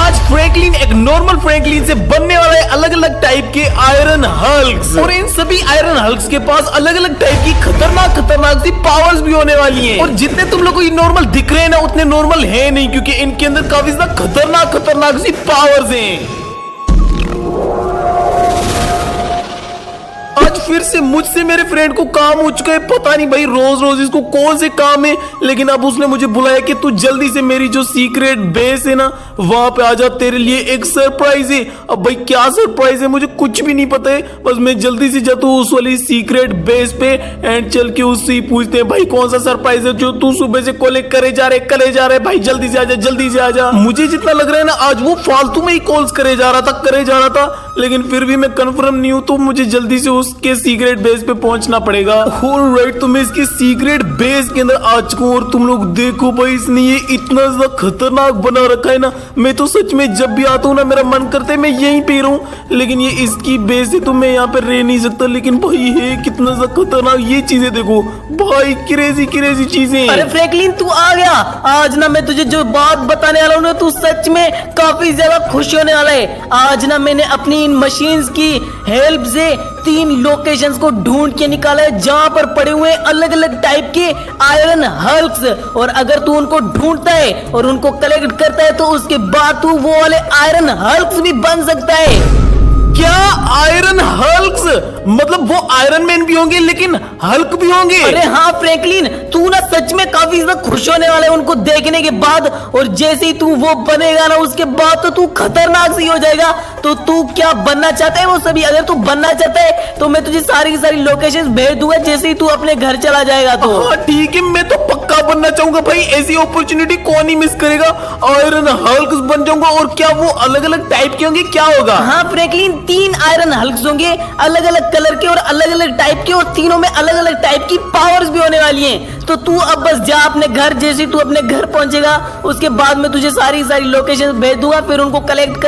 आज फ्रैंकलिन एक normal Franklin से बनने वाला है अलग अलग टाइप के आयरन हल्क्स, और इन सभी आयरन हल्क्स के पास अलग अलग टाइप की खतरनाक सी पावर्स भी होने वाली हैं। और जितने तुम लोग को ये नॉर्मल दिख रहे हैं ना, उतने नॉर्मल है नहीं, क्योंकि इनके अंदर काफी ज्यादा खतरनाक सी पावर्स हैं। आज फिर से मुझसे मेरे फ्रेंड को काम हो चुका है, पता नहीं भाई रोज रोज इसको कौन से काम है, लेकिन अब उसने मुझे बुलाया कि तू जल्दी से मेरी जो सीक्रेट बेस है ना वहां पे आ जा, तेरे लिए एक सरप्राइज है। अब भाई क्या सरप्राइज है मुझे कुछ भी नहीं पता है, बस मैं जल्दी से जाता हूँ उस वाली सीक्रेट बेस पे एंड चल के उससे ही पूछते हैं भाई कौन सा सरप्राइज है जो तू सुबह से कॉल करे जा रहे भाई जल्दी से आ जा। मुझे जितना लग रहा है ना आज वो फालतू में ही कॉल्स करे जा रहा था, लेकिन फिर भी मैं कंफर्म नहीं हूँ, तो मुझे जल्दी से उसके सीक्रेट बेस पे पहुंचना पड़ेगा। ऑलराइट, तो मैं इसकी सीक्रेट बेस के अंदर आ चुका हूँ, और तुम लोग देखो भाई इसने ये इतना ज्यादा खतरनाक बना रखा है ना, मैं तो सच में जब भी आता हूँ ना मेरा मन करता है मैं यहीं पे रहूं, लेकिन ये इसकी बेस है तो मैं यहाँ पे रह नहीं सकता। लेकिन भाई ये कितना ज्यादा खतरनाक, ये चीजें देखो भाई, क्रेजी चीजें। अरे फ्रैंकलिन तू आ गया। आज ना मैं तुझे जो बात बताने वाला हूँ ना, तू सच में काफी ज्यादा खुश होने वाला है। आज ना मैंने अपनी इन मशीन्स की हेल्प से 3 लोकेशंस को ढूंढ के निकाला है जहां पर पड़े हुए अलग अलग टाइप के आयरन हल्क्स, और अगर तू उनको ढूंढता है और उनको कलेक्ट करता है तो उसके बाद तू वो वाले आयरन हल्क्स भी बन सकता है। क्या आयरन हल्क्स? मतलब वो आयरन मैन भी होंगे लेकिन हल्क भी होंगे? अरे हाँ फ्रैंकलिन, तू ना सच में काफी ज्यादा खुश होने वाला है उनको देखने के बाद, और जैसे ही तू वो बनेगा ना उसके बाद तो तू खतरनाक सी हो जाएगा। तो तू क्या बनना चाहता है वो सभी? अगर तू बनना चाहता है तो मैं तुझे सारी की सारी लोकेशंस भेज दूंगा जैसे ही तू अपने घर चला जाएगा। तो हाँ ठीक है, मैं तो पक्का बनना चाहूंगा भाई, ऐसी अपॉर्चुनिटी कौन ही मिस करेगा। आयरन हल्क्स बन जाऊंगा, और क्या वो अलग अलग टाइप के होंगे, क्या होगा? हाँ फ्रैंकलिन, 3 आयरन हल्क्स होंगे अलग अलग कलर के और अलग अलग टाइप के, और तीनों में अलग अलग टाइप की पावर्स भी होने वाली हैं। तो तू अब बस जा अपने घर, जैसे तू अपने घर पहुंचेगा उसके बाद मैं तुझे सारी लोकेशन भेज दूंगा, फिर उनको कलेक्ट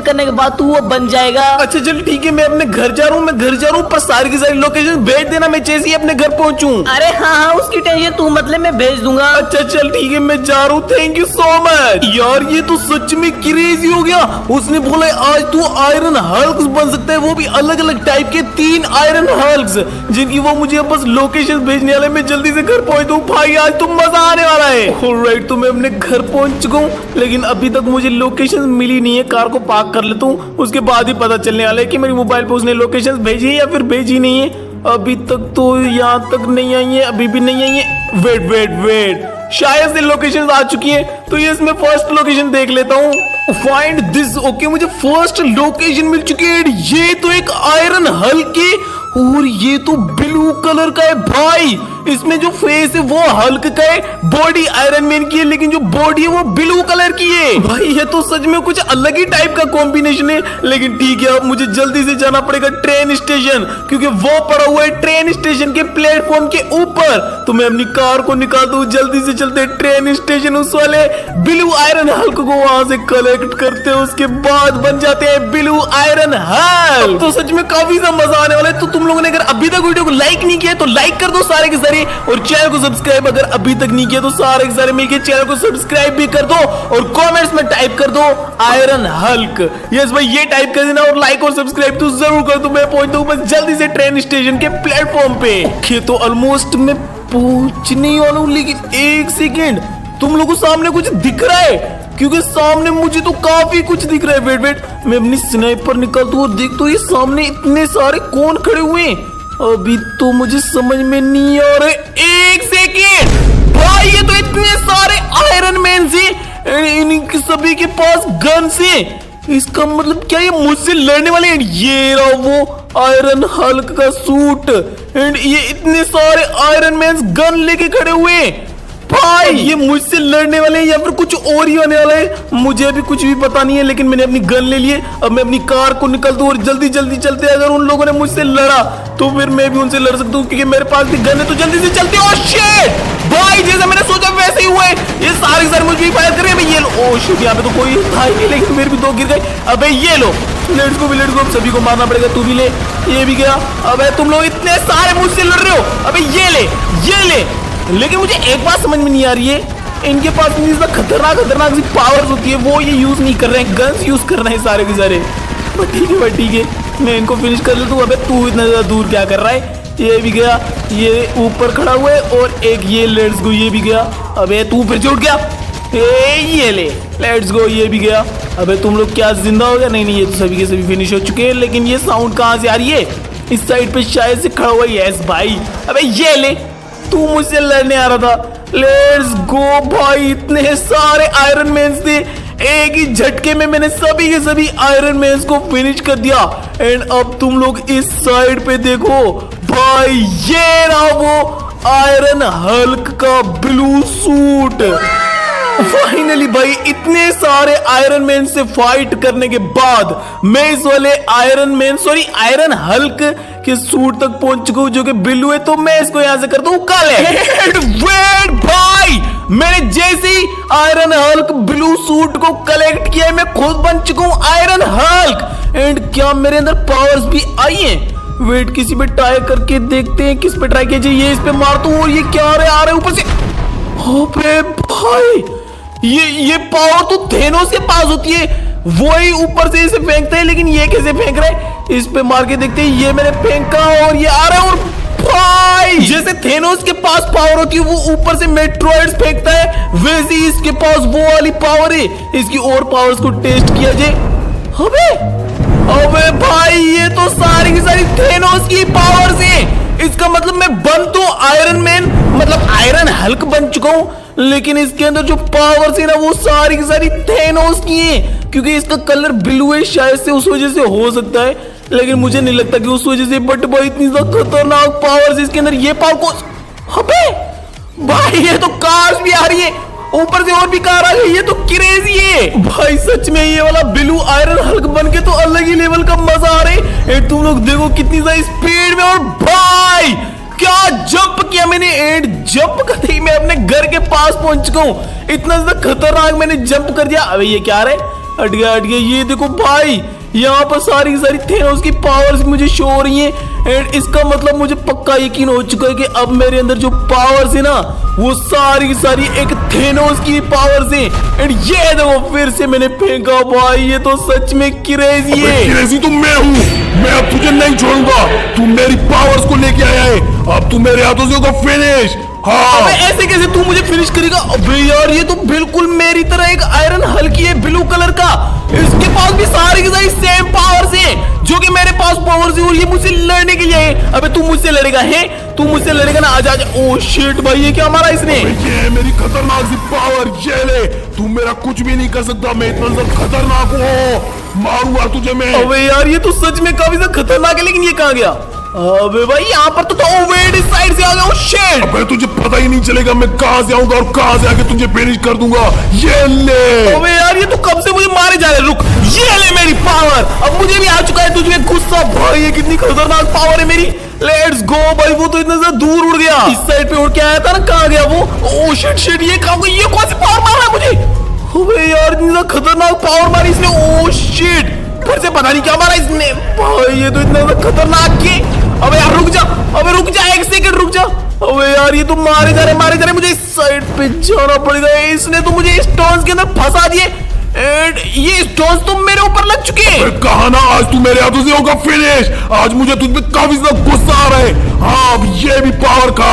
करने के बाद तू वो बन जाएगा। अच्छा चल ठीक है, मैं अपने घर जा रहा हूँ, पर सारी की सारी लोकेशन भेज देना मैं जैसे ही अपने घर पहुंचूं। अरे हाँ उसकी टेंशन तू मतलब मैं भेज दूंगा। अच्छा चल ठीक है, मैं जा रहा हूँ, थैंक यू सो मच। यार ये तो सच में क्रेजी हो गया, उसने बोला आज तू आयरन हल्क्स बन सकता है, वो भी अलग अलग टाइप के 3 आयरन हल्क्स, जिनकी वो मुझे बस लोकेशन भेजने वाले। मैं जल्दी से घर पहुंच दूं भाई, आज तो मजा आने वाला है। ऑलराइट, तो मैं अपने घर पहुंच चुका हूँ, लेकिन अभी तक मुझे लोकेशन मिली नहीं है। कार को पार्क कर लेता हूँ, उसके बाद ही पता चलने वाला है कि मेरे मोबाइल पे उसने लोकेशन भेजी है या फिर भेजी नहीं है। अभी तक तो यहाँ तक नहीं आई है, अभी भी नहीं आई है। वेट, शायद से लोकेशन आ चुकी है, तो ये इसमें फर्स्ट लोकेशन देख लेता हूँ। Find this. ओके, मुझे फर्स्ट लोकेशन मिल चुकी है। ये तो एक आयरन हल्क है, और ये तो ब्लू कलर का है भाई। इसमें जो फेस है वो हल्क का है, बॉडी आयरन मैन की है, लेकिन जो बॉडी है वो ब्लू कलर की है। भाई ये तो सच में कुछ अलग ही टाइप का कॉम्बिनेशन है। लेकिन ठीक है, अब मुझे जल्दी से जाना पड़ेगा ट्रेन स्टेशन, क्योंकि वो पड़ा हुआ है ट्रेन स्टेशन के प्लेटफॉर्म के ऊपर। तो मैं अपनी कार को निकालता हूँ, जल्दी से चलते ट्रेन स्टेशन, उस वाले ब्लू आयरन हल्क को वहां से कलेक्ट करते हैं, उसके बाद बन जाते हैं ब्लू आयरन हल्क। तो सच में काफी सा मजा आने वाला है। तो तुम लोगों ने अगर अभी तक वीडियो को लाइक नहीं किया तो लाइक कर दो सारे के सारे, और चैनल को सब्सक्राइब अगर अभी तक नहीं किया तो सारे के सारे मिलकर चैनल को सब्सक्राइब भी कर दो, और कमेंट्स में टाइप कर दो आयरन हल्क। यस भाई, ये टाइप कर देना, और लाइक और सब्सक्राइब तो जरूर कर दो। मैं पहुंचता हूं बस जल्दी से ट्रेन स्टेशन के प्लेटफॉर्म पे। ओके, तो ऑलमोस्ट मैं पहुंचने वाला हूं, लेकिन एक सेकेंड, तुम लोगों को सामने कुछ दिख रहा है? क्योंकि सामने मुझे तो काफी कुछ दिख रहा है। वेट, मैं अपनी स्नाइपर निकालता हूँ और देखता हूँ ये सामने इतने सारे कौन खड़े हुए हैं। अभी तो मुझे समझ में नहीं आ रहा। एक सेकेंड भाई, ये तो इतने सारे आयरन मैन से, इनके सभी के पास गन से, इसका मतलब क्या ये मुझसे लड़ने वाले हैं? ये रहा वो आयरन हल्क का सूट, एंड ये इतने सारे आयरन मैन गन लेके खड़े हुए हैं। भाई ये मुझसे लड़ने वाले हैं या फिर कुछ और ही होने वाला है, मुझे अभी कुछ भी पता नहीं है। लेकिन मैंने अपनी गन ले ली है, अब मैं अपनी कार को निकल दूं और जल्दी चलते। अगर उन लोगों ने मुझसे लड़ा तो फिर मैं भी उनसे लड़ सकता हूँ, क्योंकि मेरे पास भी गन है। तो जल्दी से चलते। ओह शिट भाई, जैसा मैंने सोचा वैसे ही हुआ है, ये सारे मुझ पे फायर कर रहे हैं। ये लो, ओह शिट, यहाँ पे तो कोई था ही नहीं, लेकिन मेरे भी 2 गिर गए। अबे ये लो, लेट्स गो, सभी को मारना पड़ेगा। तू भी ले, ये भी गया। अबे तुम लोग इतने सारे मुझसे लड़ रहे हो, अबे ये ले। लेकिन मुझे एक बात समझ में नहीं आ रही है, इनके पास इतनी ज्यादा खतरनाक खतरनाक सी पावर्स होती है, वो ये यूज नहीं कर रहे हैं, गन्स यूज कर रहे हैं सारे के सारे। बट ठीक है, मैं इनको फिनिश कर लेता हूँ। अबे तू इतना ज्यादा दूर क्या कर रहा है? ये भी गया, ये ऊपर खड़ा हुआ है, और एक ये लेट्स गो, ये भी गया। अबे तू फिर से उठ गया, ये ले लेट्स गो, ये भी गया। अबे तुम लोग क्या जिंदा हो गया? नहीं ये तो सभी के सभी फिनिश हो चुके हैं। लेकिन ये साउंड कहाँ से आ रही है? इस साइड पे शायद से खड़ा हुआ है। यस भाई, अबे ये ले, तू मुझसे लड़ने आ रहा था। लेट्स गो भाई, इतने सारे आयरन मैन थे, एक ही झटके में मैंने सभी के सभी आयरन मैन को फिनिश कर दिया। एंड अब तुम लोग इस साइड पे देखो भाई, ये रहा वो आयरन हल्क का ब्लू सूट। फाइनली भाई, इतने सारे आयरन मैन से फाइट करने के बाद मैं इस वाले आयरन हल्क के सूट तक पहुंच चुका हूं, जो कि ब्लू है। तो मैं इसको यहां से करता हूं काले। वेट भाई, मैंने जैसे ही आयरन हल्क ब्लू सूट को कलेक्ट किया है, मैं खुद बन चुका हूं आयरन हल्क। एंड क्या मेरे अंदर पावर्स भी आई हैं? वेट, किसी पे ट्राई करके देखते हैं, किस पे ट्राई किया जाए। ये इस पे मारता हूं, और ये क्या आ रहा है ऊपर से? अबे भाई, ये पावर तो थेनोस के पास होती है, वो ही ऊपर से इसे फेंकता है। लेकिन ये कैसे फेंक रहा है? इस पे मार के देखते हैं। ये मैंने फेंका और ये आ रहा है। और भाई, जैसे थेनोस के पास पावर होती है, वो ऊपर से मेट्रॉइड्स फेंकता है, वैसे ही इसके पास वो वाली पावर है। इसकी और पावर्स को टेस्ट किया जाए। अबे भाई, ये तो सारी की सारी थेनोस की पावर्स है। इसका मतलब मैं बन तो आयरन मैन मतलब आयरन हल्क बन चुका हूं, लेकिन इसके अंदर जो पावर्स है ना, वो सारी की सारी थेनोस की हैं। क्योंकि इसका कलर ब्लू है, शायद से उस वजह से हो सकता है, लेकिन मुझे नहीं लगता कि उस वजह से। बट भाई, इतनी ज्यादा खतरनाक पावर्स इसके अंदर। ये पावर को, अबे भाई, ये तो कार्स भी आ रही है, ऊपर से और भी कार आ गई। ये तो क्रेजी है भाई, सच में ये वाला ब्लू आयरन हल्क बन के तो अलग ही लेवल का मजा आ रहा है। तुम लोग देखो कितनी ज्यादा स्पीड में, और भाई क्या जंप किया मैंने। एंड जंप करते ही मैं अपने घर के पास पहुंच चुका हूं। इतना ज्यादा खतरनाक मैंने जंप कर दिया। अबे ये क्या है? हट गया। ये देखो भाई, यहाँ पर सारी सारी थेनोस की पावर्स मुझे शो हो रही हैं। एंड इसका मतलब मुझे पक्का यकीन हो चुका है कि अब मेरे अंदर जो पावर्स है ना, वो सारी की सारी एक थेनोस की पावर्स हैं। एंड ये देखो, फिर से मैंने फेंका भाई, ये तो सच में क्रेजी है। क्रेजी तो मैं हूँ, मैं अब तुझे नहीं छोड़ूंगा। तू मेरी पावर्स को लेके आया है, अब तू मेरे हाथों से होगा फिनिश। हाँ, अबे ऐसे कैसे तू मुझे फिनिश करेगा? अबे यार, ये तो बिल्कुल मेरी तरह एक आयरन हल्की है ब्लू कलर का। इसके पास भी सारी की सारी सेम पावर्स हैं, जो कि मेरे पास पावर्स है, और ये मुझसे लड़ने के लिए है। अबे तू मुझसे लड़ेगा? है तू मुझसे लड़ेगा ना? आजा आजा। ओ शिट भाई, ये क्या मारा इसने? ये है मेरी खतरनाक सी पावर, ये ले। तू मेरा कुछ भी नहीं कर सकता, मैं इतना ज्यादा खतरनाक हूँ, मारूंगा तुझे मैं। अबे यार, ये तो सच में काफी ज्यादा खतरनाक है। लेकिन ये कहाँ गया? अबे भाई, यहाँ पर तो था। ओ वेट, इस साइड से आ गया। ओ शिट, अबे तुझे पता ही नहीं चलेगा मैं कहां से आऊंगा और कहां से आके तुझे फिनिश कर दूंगा। ये ले। अबे यार, ये तो कब से मुझे मारे जा रहे। रुक, ये ले मेरी पावर। अब मुझे भी आ चुका है तुझे गुस्सा। भाई, ये कितनी खतरनाक पावर है मेरी। लेट्स गो भाई। वो तो इतना ज्यादा दूर उड़ गया। इस साइड पे उड़ के आया था ना, कहाँ गया वो? ओ शिट, ये कहाँ गई? ये कौन सी पावर मार रहा है मुझे? अबे यार, इतनी ज्यादा खतरनाक पावर मारी इसने। ओ शिट, फिर से पता नहीं क्या मारा इसने। भाई, ये तो इतना ज्यादा खतरनाक है। अबे यार रुक जा, अबे रुक जा, एक सेकंड रुक जा। अबे यार, ये तो मारे जा रहे। मुझे इस साइड पे जाना पड़ेगा। इसने तो मुझे स्टोन्स के अंदर फंसा दिए। एंड ये स्टोन्स तो मेरे ऊपर लग चुके हैं। कहा ना, आज तू मेरे हाथों से होगा फिनिश। आज मुझे तुझ पे काफी ज्यादा गुस्सा आ रहा है। हाँ, अब ये भी पावर खा,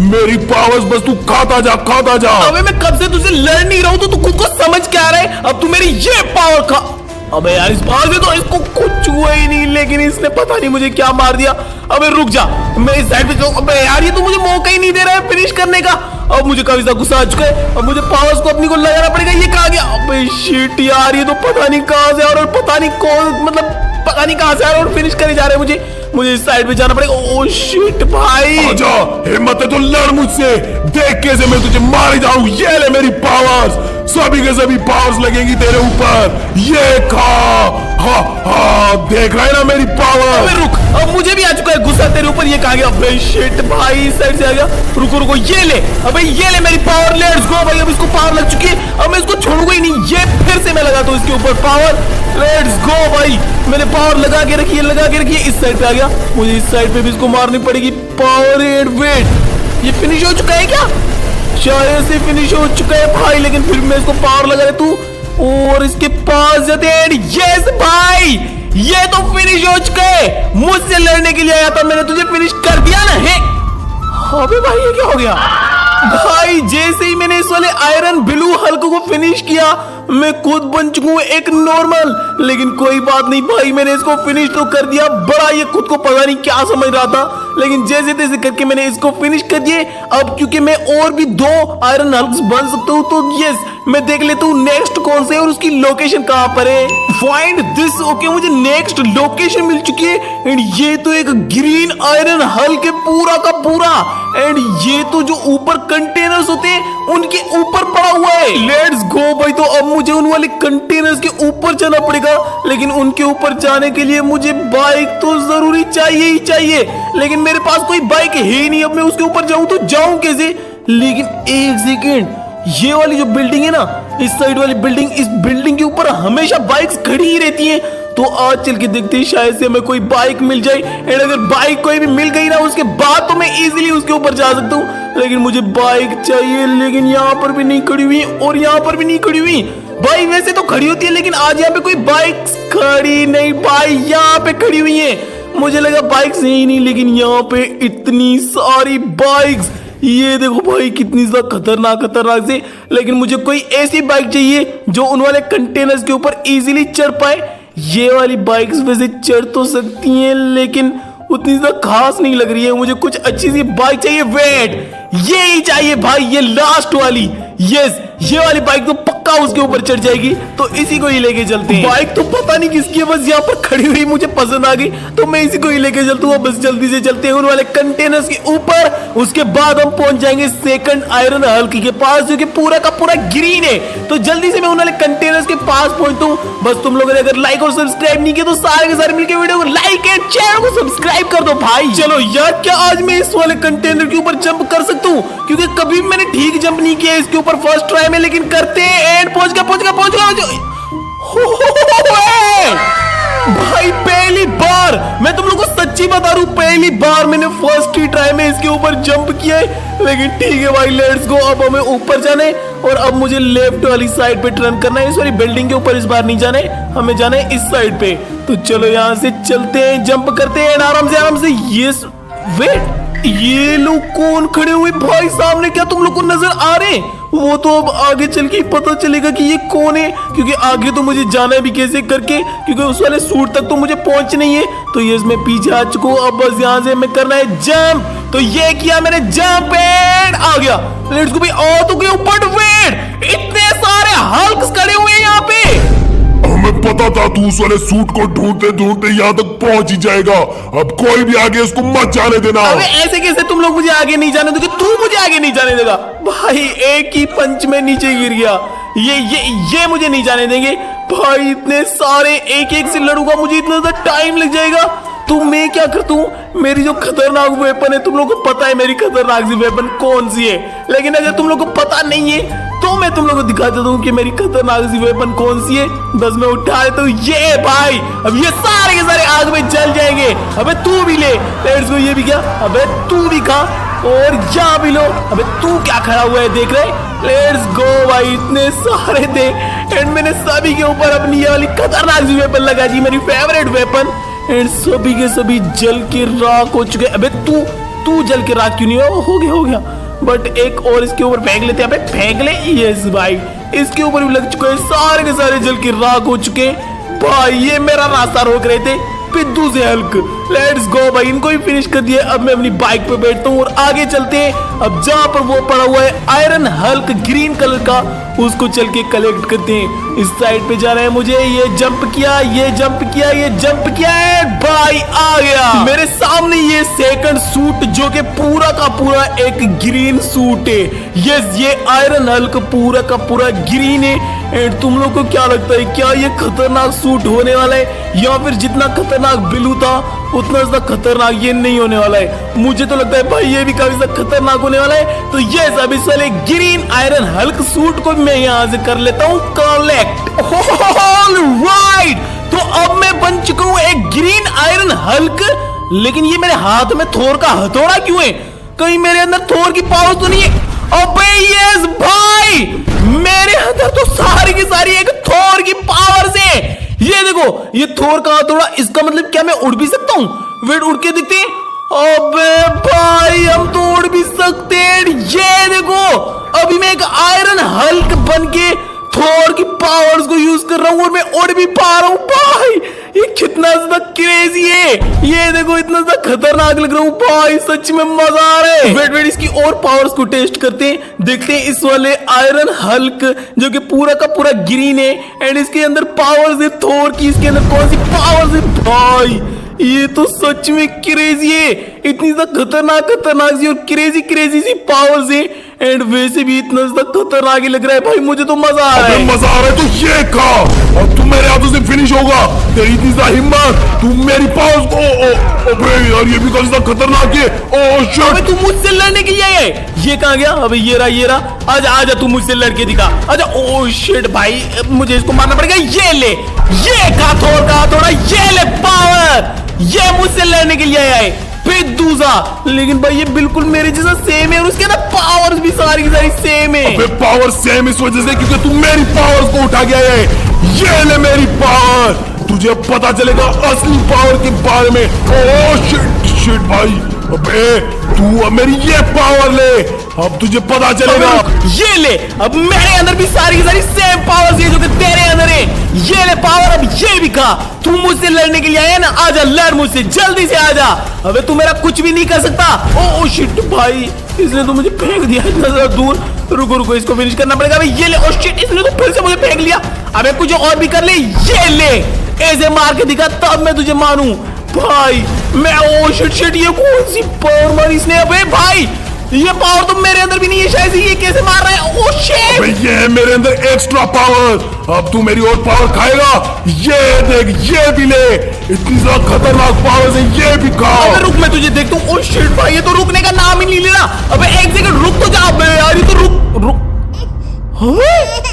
मेरी पावर्स बस तू खाता जा। अबे मैं कब से तुझसे लड़ नहीं रहा हूं, तो तू खुद को समझ क्या आ रहा है? अब तू मेरी ये पावर खा। अबे यार, इस बार से तो इसको कुछ हुआ ही नहीं, लेकिन इसने पता नहीं मुझे क्या मार दिया। अबे रुक जा, मैं इस साइड पे जाऊं। अबे यार, ये तो मुझे मौका ही नहीं दे रहा है फिनिश करने का। अब मुझे काफी ज्यादा गुस्सा आ चुका है। अब मुझे पावर्स को अपनी को लगाना पड़ेगा। ये कहाँ गया? अबे शिट यार, ये तो पता नहीं कहाँ से आ रहा है, और पता नहीं कौन, मतलब पता नहीं कहाँ से आ रहा है, और फिनिश करे जा रहे हैं मुझे इस साइड पे जाना पड़ेगा। ओ शिट भाई, आजा, हिम्मत है तो लड़ मुझसे, देख कैसे मैं तुझे मार जाऊं। ये ले मेरी पावर्स, सभी के सभी पावर्स लगेंगी तेरे ऊपर। ये खा। हाँ, देख रहा है ना मेरी पावर। अबे रुक, अब मुझे भी आ चुका है गुस्सा तेरे ऊपर। ये कहाँ गया? अबे शिट भाई, इस साइड से आ गया। रुको, ये ले। अबे ये ले मेरी पावर। लेट्स गो भाई, अब इसको पावर लग चुकी है। अब मैं इसको छोड़ूंगा ही नहीं। ये फिर से मैं लगाता हूँ इसके ऊपर पावर। लेट्स गो भाई, मैंने पावर लगा के रखी है। इस साइड पे आ गया। मुझे इस साइड पे भी इसको मारनी पड़ेगी। पावर एंड वेट, ये फिनिश हो चुका है क्या? शायद से फिनिश हो चुका है भाई, लेकिन फिर मैं इसको पावर लगा रहा तू और इसके पास जाते हैं। यस भाई, ये तो फिनिश हो चुका है। मुझसे लड़ने के लिए आया था, मैंने तुझे फिनिश कर दिया ना। है अबे भाई ये क्या हो गया भाई? जैसे ही मैंने इस वाले आयरन ब्लू हल्क को फिनिश किया, मैं खुद बन चुका हूँ एक नॉर्मल। लेकिन कोई बात नहीं भाई, मैंने इसको फिनिश तो कर दिया। बड़ा ये खुद को पता नहीं क्या समझ रहा था, लेकिन जैसे तैसे करके मैंने इसको फिनिश कर दिए। अब क्योंकि मैं और भी 2 आयरन हल्क्स बन सकता हूँ, तो यस मैं देख लेता हूँ नेक्स्ट कौन से और उसकी लोकेशन कहाँ पर है। Find this. ओके, मुझे नेक्स्ट लोकेशन मिल चुकी है एंड ये तो एक ग्रीन आयरन हल्क है पूरा का पूरा। एंड ये तो जो ऊपर कंटेनर्स होते हैं उनके ऊपर पड़ा हुआ है। लेट्स गो भाई। तो अब मुझे उन वाले कंटेनर्स के ऊपर जाना पड़ेगा, लेकिन उनके ऊपर जाने के लिए मुझे बाइक तो जरूरी चाहिए ही चाहिए, लेकिन मेरे पास कोई बाइक है ही नहीं। अब मैं उसके ऊपर जाऊं तो जाऊं कैसे? लेकिन एक सेकेंड, ये वाली जो बिल्डिंग है ना, इस साइड वाली बिल्डिंग, इस बिल्डिंग के ऊपर हमेशा बाइक्स खड़ी ही रहती हैं। तो आज चल के देखते हैं, शायद से हमें कोई बाइक मिल जाए। एंड अगर बाइक कोई भी मिल गई ना, उसके बाद तो मैं इजीली उसके ऊपर जा सकता हूँ। लेकिन मुझे बाइक चाहिए, लेकिन यहाँ पर भी नहीं खड़ी हुई और यहाँ पर भी नहीं खड़ी हुई। भाई वैसे तो खड़ी होती है, लेकिन आज यहाँ पे कोई बाइक खड़ी नहीं भाई, यहाँ पे खड़ी हुई है। मुझे लगा बाइक्स ही नहीं, लेकिन यहाँ पे इतनी सारी बाइक्स। ये देखो भाई कितनी ज्यादा खतरनाक से। लेकिन मुझे कोई ऐसी बाइक चाहिए जो उन वाले कंटेनर्स के ऊपर इजीली चढ़ पाए। ये वाली बाइक्स वैसे चढ़ तो सकती हैं, लेकिन उतनी ज्यादा खास नहीं लग रही है। मुझे कुछ अच्छी सी बाइक चाहिए। वेट, ये ही चाहिए भाई, ये लास्ट वाली। यस, ये वाली बाइक तो पक्का उसके ऊपर चढ़ जाएगी, तो इसी को ही लेके चलते हैं। बाइक तो पता नहीं किसकी है, बस यहाँ पर खड़ी हुई मुझे पसंद आ गई, तो मैं इसी को ही लेके चलता हूँ। बस जल्दी से चलते हैं उन वाले कंटेनर्स के ऊपर। उसके बाद हम पहुंच जाएंगे सेकंड आयरन हल्क के पास, जो कि पूरा का पूरा ग्रीन है। तो जल्दी से मैं उन वाले कंटेनर्स के पास पहुंचता हूँ। बस तुम लोगों ने अगर लाइक और सब्सक्राइब नहीं किया तो सारे के सारे मिलकर वीडियो को लाइक एंड चैनल को सब्सक्राइब कर दो भाई। चलो यार, क्या आज मैं इस वाले कंटेनर के ऊपर जंप कर सकता हूँ? क्योंकि कभी मैंने ठीक जंप नहीं किया इसके ऊपर फर्स्ट ट्राई में, लेकिन करते हैं। एंड पहुंच गया भाई। पहली बार मैं तुम लोगों को सच्ची बता रहा हूं, पहली बार मैंने फर्स्ट ही ट्राई में इसके ऊपर जंप किया है। लेकिन ठीक है भाई, लेट्स गो। अब हमें ऊपर जाने और अब मुझे लेफ्ट वाली साइड पे टर्न करना है। इस वाली बिल्डिंग के ऊपर इस बार नहीं जाने, हमें जाना है इस साइड पे। तो चलो यहाँ से चलते हैं, जंप करते हैं आराम से। ये वेट, ये लोग कौन खड़े हुए भाई सामने? क्या तुम लोग को नजर आ रहे? वो तो अब आगे चल के पता चलेगा कि ये कौन है, क्योंकि आगे तो मुझे जाना है भी कैसे करके, क्योंकि उस वाले सूट तक तो मुझे पहुंच नहीं है। तो ये मैं पीछे आ चुका हूँ। अब बस यहाँ से मैं करना है जंप। तो ये किया मैंने, जंप एंड आ गया। लेट्स गो भाई। और तो क्यों, बट वेट, इतने सारे हल्क्स खड़े हुए हैं यहाँ पे। हमें पता था तू उस वाले सूट को ढूंढते ढूंढते यहाँ तक पहुंच ही जाएगा। अब कोई भी आगे उसको मत जाने देना। अबे ऐसे कैसे तुम लोग मुझे आगे नहीं जाने दोगे? तू मुझे आगे नहीं जाने देगा भाई। एक ही पंच में नीचे गिर गया। ये मुझे नहीं जाने देंगे भाई। इतने सारे एक से लड़ूंगा, मुझे इतना ज्यादा टाइम लग जाएगा। तो मैं क्या करता हूँ, मेरी जो खतरनाक वेपन है, तुम लोगों को पता है मेरी खतरनाक सी वेपन कौन सी है। लेकिन अगर तुम लोगों को पता नहीं है तो मैं तुम लोगों को दिखा देता हूँ कि मेरी खतरनाक सी वेपन कौन सी है। बस मैं उठा लेता हूँ ये भाई। अब ये सारे के सारे आग में जल जाएंगे। अबे तू भी ले। Let's go. ये भी क्या? अबे तू भी खा और यहाँ भी लो। अबे तू क्या खड़ा हुआ है, देख रहे? लेट्स गो भाई। इतने सारे थे एंड मैंने सभी के ऊपर अपनी ये वाली खतरनाक सी वेपन लगा दी, मेरी फेवरेट वेपन। एंड सभी के सभी जल के राख हो चुके। अबे तू जल के राख क्यों नहीं हुआ? हो गया। बट एक और इसके ऊपर फेंक लेते हैं। फेंक ले। यस भाई, इसके ऊपर भी लग चुका है। सारे के सारे जल के राख हो चुके हैं भाई। ये मेरा रास्ता रोक रहे थे पिद्दू से हल्क। लेट्स गो भाई, इनको भी फिनिश कर दिया। अब मैं अपनी बाइक पे बैठता हूँ और आगे चलते हैं। अब जहाँ पर वो पड़ा हुआ है आयरन हल्क ग्रीन कलर का, उसको चल के कलेक्ट करते हैं। इस साइड पे जाना है मुझे। ये जंप किया, ये जंप किया, ये जंप किया है भाई। आ गया मेरे सामने ये सेकंड सूट, जो कि पूरा का पूरा एक ग्रीन सूट है। यस, ये आयरन हल्क पूरा का पूरा ग्रीन है। एंड तुम लोग को क्या लगता है, क्या ये खतरनाक सूट होने वाला है, या फिर जितना खतरनाक ब्लू था उतना ज्यादा खतरनाक ये नहीं होने वाला है? मुझे तो लगता है भाई ये भी काफी ज्यादा खतरनाक होने वाला है। तो ये सब इस वाले ग्रीन आयरन हल्क सूट को मैं यहाँ से कर लेता हूँ कलेक्ट। ऑलराइट, तो अब मैं बन चुका हूँ एक ग्रीन आयरन हल्क। लेकिन ये मेरे हाथ में थोर का हथौड़ा क्यों है? कहीं मेरे अंदर थोर की पावर तो नहीं है? अबे यस भाई, मेरे अंदर तो सारी की सारी एक थोर की पावर से। ये देखो, ये थोर का हथौड़ा, इसका मतलब क्या मैं उड़ भी सकता हूँ? वेट, उड़ के दिखते हैं। अबे भाई, हम तो उड़ भी सकते हैं। ये देखो, अभी मैं एक आयरन हल्क बन के थोर की पावर्स को यूज कर रहा हूँ और मैं उड़ भी पा रहा हूँ। भाई ये कितना ज्यादा क्रेजी है। ये देखो, इतना ज्यादा खतरनाक लग रहा हूँ भाई, सच में मजा आ रहा है। वेट वेट, इसकी और पावर्स को टेस्ट करते हैं, देखते हैं इस वाले आयरन हल्क जो कि पूरा का पूरा ग्रीन है एंड इसके अंदर पावर्स है थोर की, इसके अंदर कौन सी पावर्स है। भाई ये तो सच में क्रेजी है, इतनी ज्यादा खतरनाक खतरनाक सी और क्रेजी क्रेजी सी पावर्स है एंड वैसे भी इतना ज्यादा खतरनाक ही लग रहा है। भाई मुझे तो मजा आ रहा है। मजा आ रहा है तो ये खा और तू मेरे हाथों से फिनिश होगा। तेरी इतनी ज्यादा हिम्मत, तू मेरी पावर्स को अबे यार, ये भी काफी ज्यादा खतरनाक है। ओह शिट, अबे तू मुझसे लड़ने के लिए है? ये कहाँ गया? अबे ये रहा। आजा आजा, तू मुझसे लड़के दिखा, आजा। ओह शिट भाई, मुझे इसको मारना पड़ेगा। ये ले, ये खा थोर का थोड़ा, ये ले पावर। ये मुझसे लड़ने के लिए आया है दूसरा, लेकिन भाई ये बिल्कुल मेरे जैसा सेम है और उसके अंदर पावर्स भी सारी की सारी सेम है। अबे पावर सेम इस वजह से क्योंकि तू मेरी पावर्स को उठा गया है। ये ले मेरी पावर, तुझे पता चलेगा असली पावर के बारे में। ओह शिट शिट भाई, अबे तू अब मेरी ये पावर ले, अब तुझे पता चलेगा। ये ले, अब मेरे अंदर भी सारी की सारी सेम पावर्स है जो कि तेरे अंदर है। ये ले पावर, अब ये भी खा। तू मुझसे लड़ने के लिए आया ना, आजा लड़ मुझसे, जल्दी से आजा। अबे तू मेरा कुछ भी नहीं कर सकता। ओह शिट भाई, इसने तो मुझे फेंक दिया इतना ज्यादा दूर। रुको रुको, इसको फिनिश करना पड़ेगा। अबे ये ले, ओह शिट, इसने तो फिर से मुझे फेंक लिया। अबे कुछ और भी कर ले। ये ले, ऐसे मार के दिखा तब मैं तुझे मानूं भाई। मैं ओह शिट शिट, ये कौन सी पावर मारी इसने? अबे भाई, ये पावर तो मेरे अंदर भी नहीं है शायद। ये कैसे मार रहा है? ओह शिट, अबे ये है मेरे अंदर एक्स्ट्रा पावर। अब तू मेरी और पावर खाएगा। ये देख, ये भी ले, इतनी ज्यादा खतरनाक पावर है, ये भी खा। अबे रुक, मैं तुझे देखता हूँ। ओह शिट भाई, ये तो रुकने का नाम ही नहीं ले रहा। अबे एक सेकंड रुक तो जा। अबे यार, ये तो रुक। हाँ?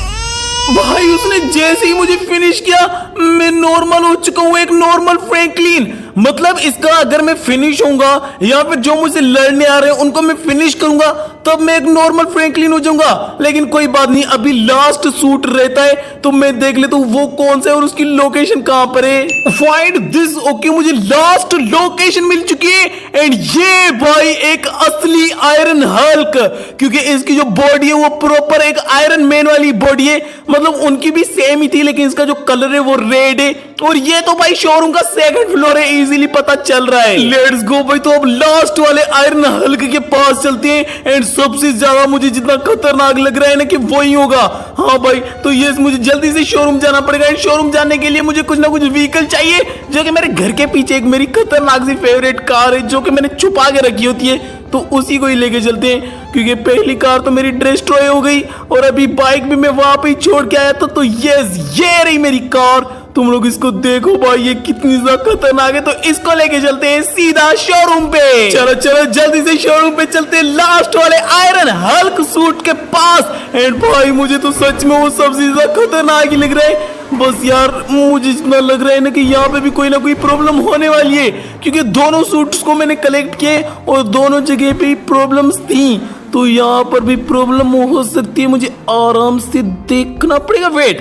भाई उसने जैसे ही मुझे फिनिश किया, मैं नॉर्मल हो चुका हूँ, एक नॉर्मल फ्रैंकलिन। मतलब इसका अगर मैं फिनिश होऊंगा या फिर जो मुझे लड़ने आ रहे हैं उनको मैं फिनिश करूंगा, तब मैं एक नॉर्मल फ्रैंकलिन हो जाऊंगा। लेकिन कोई बात नहीं, अभी लास्ट सूट रहता है तो मैं देख लेता हूँ वो कौन सा है और उसकी लोकेशन कहां पर है। Find this. ओके, मुझे लास्ट लोकेशन मिल चुकी है एंड ये भाई एक असली आयरन हल्क, क्योंकि इसकी जो बॉडी है वो प्रॉपर एक आयरन मैन वाली बॉडी है। मतलब उनकी भी सेम ही थी, लेकिन इसका जो कलर है वो रेड है और ये तो भाई शोरूम का सेकंड फ्लोर है, इजीली पता चल रहा है। लेट्स गो भाई, तो अब लास्ट वाले आयरन हल्क के पास चलते हैं एंड सबसे ज्यादा मुझे जितना खतरनाक लग रहा है ना कि वही होगा। हाँ भाई, तो ये मुझे जल्दी से शोरूम जाना पड़ेगा एंड शोरूम जाने के लिए मुझे कुछ ना कुछ व्हीकल चाहिए, जो कि मेरे घर के पीछे एक मेरी खतरनाक सी फेवरेट कार है जो कि मैंने छुपा के रखी होती है, तो उसी को ही लेके चलते हैं। क्योंकि पहली कार तो मेरी डिस्ट्रॉय हो गई और अभी बाइक भी मैं वहां पे ही छोड़ के आया था। तो ये रही मेरी कार। तुम लोग इसको देखो भाई, ये कितनी ज्यादा खतरनाक है। तो इसको लेके चलते हैं सीधा शोरूम पे। चलो चलो जल्दी से शोरूम पे चलते हैं, लास्ट वाले आयरन हल्क सूट के पास। एंड भाई मुझे तो सच में वो सबसे ज्यादा खतरनाक ही लग रहा है। बस यार मुझे इतना लग रहा है ना कि यहाँ पे भी कोई ना कोई प्रॉब्लम होने वाली है, क्योंकि दोनों सूट्स को मैंने कलेक्ट किए और दोनों जगह पे प्रॉब्लम्स थी। तो यहाँ पर भी प्रॉब्लम हो सकती है, मुझे आराम से देखना पड़ेगा। वेट,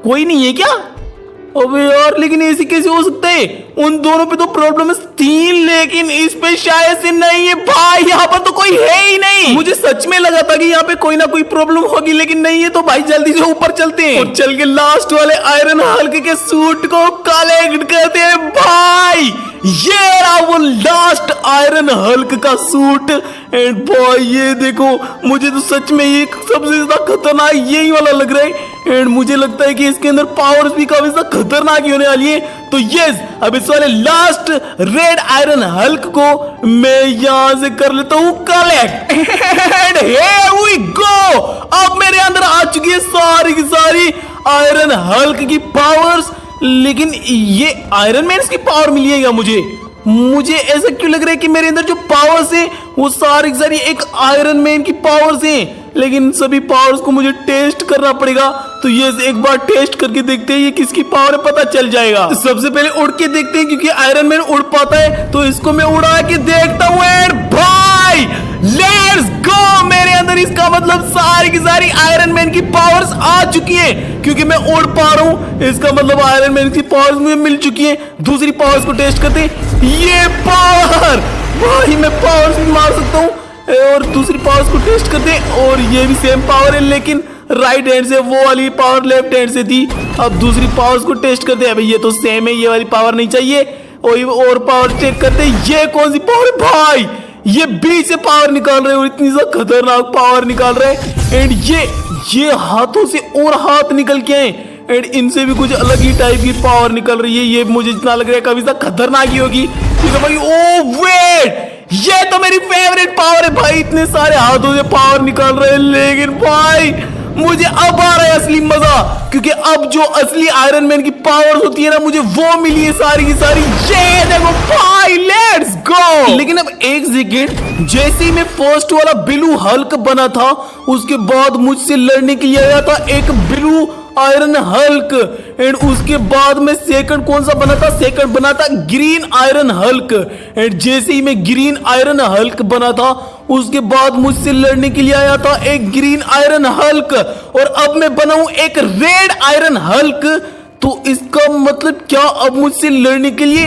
कोई नहीं है क्या? अबे यार, लेकिन ऐसे कैसे हो सकता है? उन दोनों पे तो प्रॉब्लम थी, लेकिन इस पे शायद से नहीं है। भाई यहाँ पर तो कोई है ही नहीं। मुझे सच में लगा था कि यहाँ पे कोई ना कोई प्रॉब्लम होगी, लेकिन नहीं है। तो भाई जल्दी से ऊपर चलते हैं और चल के लास्ट वाले आयरन हल्क के सूट को कलेक्ट करते हैं। भाई ये रहा वो लास्ट आयरन हल्क का सूट। एंड भाई ये देखो, मुझे तो सच में ये सबसे ज्यादा खतरनाक यही वाला लग रहा है। एंड मुझे लगता है कि इसके अंदर पावर्स भी काफी ज्यादा खतरनाक ही होने वाली है। तो यस, अब इस वाले लास्ट रेड आयरन हल्क को मैं यहां से कर लेता हूं collect. And here we go, अब मेरे अंदर आ चुकी है सारी की सारी आयरन हल्क की पावर्स। लेकिन ये आयरन मैन की पावर मिली है क्या मुझे ऐसा क्यों लग रहा है कि मेरे अंदर जो पावर्स है वो सारी की सारी एक आयरन मैन की पावर्स हैं। लेकिन सभी पावर्स को मुझे टेस्ट करना पड़ेगा। तो ये एक बार टेस्ट करके देखते हैं ये किसकी पावर है, पता चल जाएगा। सबसे पहले उड़ के देखते हैं, क्योंकि आयरन मैन उड़ पाता है। तो इसको मैं उड़ा के देखता हूँ। भाई लेट्स गो, मेरे अंदर इसका मतलब सारी की सारी आयरन मैन की पावर्स आ चुकी है, क्योंकि मैं उड़ पा रहा हूँ। इसका मतलब आयरन मैन की पावर्स मुझे मिल चुकी है। दूसरी पावर्स को टेस्ट करते हैं। ये पावर भाई, मैं पावर्स भी मार सकता हूँ। और दूसरी पावर्स को टेस्ट करते हैं, और ये भी सेम पावर है, लेकिन राइट हैंड से, वो वाली पावर लेफ्ट हैंड से थी। अब दूसरी पावर्स को टेस्ट करते हैं। अबे ये तो सेम है, ये वाली पावर नहीं चाहिए। और पावर चेक करते हैं, ये कौन सी पावर है भाई? ये बीच से पावर निकाल रहे हो, इतनी सा खतरनाक पावर निकाल रहे हैं। एंड ये हाथों से और हाथ निकल के आए, एंड इनसे भी कुछ अलग ही टाइप की पावर निकल रही है। ये मुझे जितना लग रहा है कभी सा खतरनाक ही होगी। ठीक है भाई। ओ वेट, ये तो मेरी फेवरेट पावर है भाई। इतने सारे हाथों से पावर निकाल रहे हैं, लेकिन भाई मुझे अब आ रहा है असली मजा, क्योंकि अब जो असली आयरन मैन की पावर होती है ना, मुझे वो मिली है सारी की सारी। ये देखो भाई, लेट्स गो। लेकिन अब एक सेकंड, जैसे ही मैं फर्स्ट वाला ब्लू हल्क बना था, उसके बाद मुझसे लड़ने के लिए आया था एक ब्लू आयरन हल्क। एंड उसके बाद में सेकंड कौन सा बना था? सेकंड बना था ग्रीन आयरन हल्क। एंड जैसे ही मैं ग्रीन आयरन हल्क बना था, उसके बाद मुझसे लड़ने के लिए आया था एक ग्रीन आयरन हल्क। और अब मैं बना हूं एक रेड आयरन हल्क। तो इसका मतलब क्या, अब मुझसे लड़ने के लिए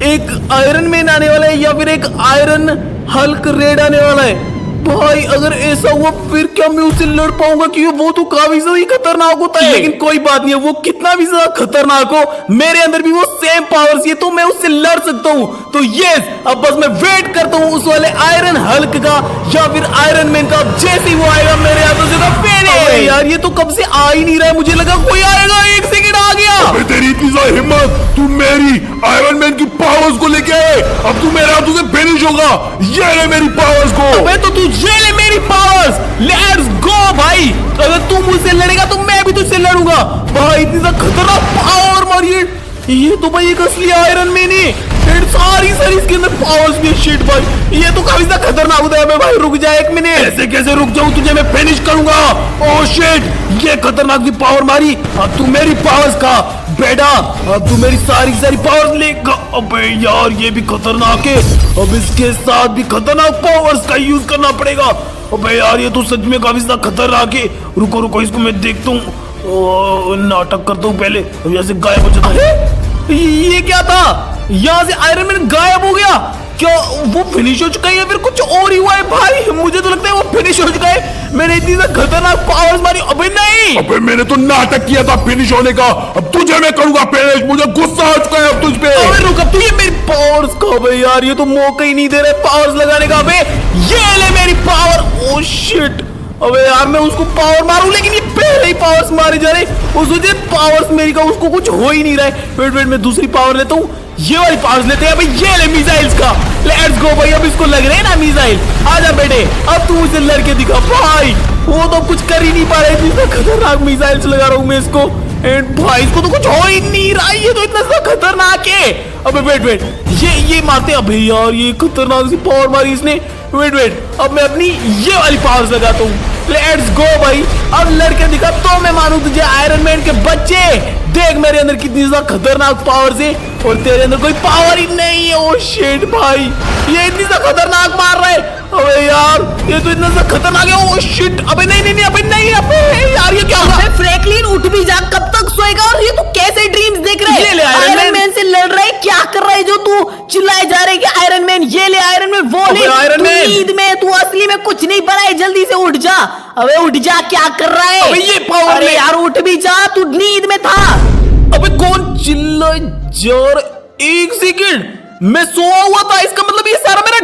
एक आयरन मैन आने वाला है, या फिर एक आयरन हल्क रेड आने वाला है? भाई अगर ऐसा हुआ, फिर क्या मैं उससे लड़ पाऊंगा? क्योंकि वो तो काफी ज्यादा खतरनाक होता है। लेकिन कोई बात नहीं है, वो कितना भी ज्यादा खतरनाक हो, मेरे अंदर भी वो सेम पावर्स है, तो मैं उससे लड़ सकता हूँ। तो यस, अब बस मैं वेट करता हूँ उस वाले आयरन हल्क का या फिर आयरन मैन का। जैसे ही वो आएगा मेरे हाथों से, तो यार ये तो कब से आ ही नहीं रहा है। मुझे लगा कोई आएगा, एक सेकंड आ गया। अबे तेरी इतनी ज़्यादा हिम्मत, तू मेरी आयरन मैन की पावर्स को लेके आए। अब तू मेरे हाथों से फिनिश होगा। ये ले मेरी पावर्स को। अबे तो तू ये ले मेरी पावर्स। लेट्स गो भाई। अगर तू मुझसे लड़ेगा तो मैं भी तुझसे लड़ूंगा। भाई इतनी सा खतरनाक पावर मारिए। ये तो भाई एक असली आयरन मैन है। सारी इसके अंदर पावर्स भी। शिट भाई, ये तो काफी सा खतरनाक होता है। भाई रुक जा एक मिनट। ऐसे कैसे रुक जाऊं? तुझे मैं फिनिश करूंगा। ओह शिट, ये खतरनाक की पावर मारी। अब तू मेरी पावर्स का बेटा, अब तू मेरी सारी पावर्स लेगा। अबे यार ये भी खतरनाक है। अब इसके साथ भी खतरनाक पावर्स का यूज करना पड़ेगा। अबे यार ये तो सच में काफी ज्यादा खतरनाक है। रुको इसको मैं देखता हूँ, नाटक करता हूँ पहले। अब यहाँ से गायब हो जाता है। ये क्या था? यहाँ से आयरन मैन गायब हो गया। क्या वो फिनिश हो चुका है या फिर कुछ और ही हुआ है? भाई मुझे तो लगता है वो फिनिश हो चुका है। मैंने इतनी खतरनाक पावर्स मारी। अबे नहीं, अबे मैंने तो नाटक किया था फिनिश होने का। अब तुझे मैं करूंगा फिनिश। मुझे गुस्सा आ चुका है अब तुझ पे। अबे रुक, अब तू ये मेरी पावर्स का। अबे यार ये तो मौका ही नहीं दे रहे पावर्स लगाने का। अबे ये ले मेरी पावर। ओ शिट, अबे यार मैं उसको पावर मारूं, लेकिन ये पहले ही पावर्स मारे जा रहे। उसने पावर्स मेरी का, उसको कुछ हो ही नहीं रहा है। वेट मैं दूसरी पावर लेता हूँ। ये वाली पावर्स लेते हैं। अबे ये ले मिसाइल्स का। लेट्स गो भाई। अब इसको लग रहे हैं ना मिसाइल। आजा बेटे, अब तू मुझे लड़के दिखा। भाई वो तो कुछ कर ही नहीं पा रहे, इतना खतरनाक मिसाइल्स लगा रहा हूँ मैं इसको। एंड भाई इसको तो कुछ हो ही नहीं रहा। ये तो इतना सा खतरनाक है। अबे वेट, ये मारते। अबे यार ये खतरनाक सी पावर मारी इसने। वेट, अब मैं अपनी ये वाली पावर्स लगाता हूँ। लेट्स गो भाई। अब लड़के दिखा तो मैं मानू तुझे आयरन मैन के बच्चे। देख मेरे अंदर कितनी सा खतरनाक पावर्स है, और तेरे अंदर कोई पावर ही नहीं है। ओ शिट भाई, ये इतनी सा खतरनाक मार रहा है। अबे यार ये तो इतना सा खतरनाक है। ओ शिट, अबे नहीं, अबे नहीं, अबे यार ये क्या होगा? फ्रैंकलिन उठ भी जा, कब तक सोएगा? और ये तू कैसे ड्रीम्स देख रहा ये ले है? आयरन आयरन मैन से लड़ रहा है, क्या कर रहा है जो तू चिल्लाए जा रहा है कि आयरन मैन ये ले, आयरन मैन वो ले? आयरन तू मैन, नींद में, तू असली में कुछ नहीं बना है। जल्दी से उठ जा। अबे उठ जा, क्या कर रहा है? अबे ये पावर अरे ले। यार उठ भी जा, तू नींद में था। अबे कौन चिल्लाए जा रहा? एक सेकंड, मैं सोया हुआ था। इसका मतलब ये सारा मेरा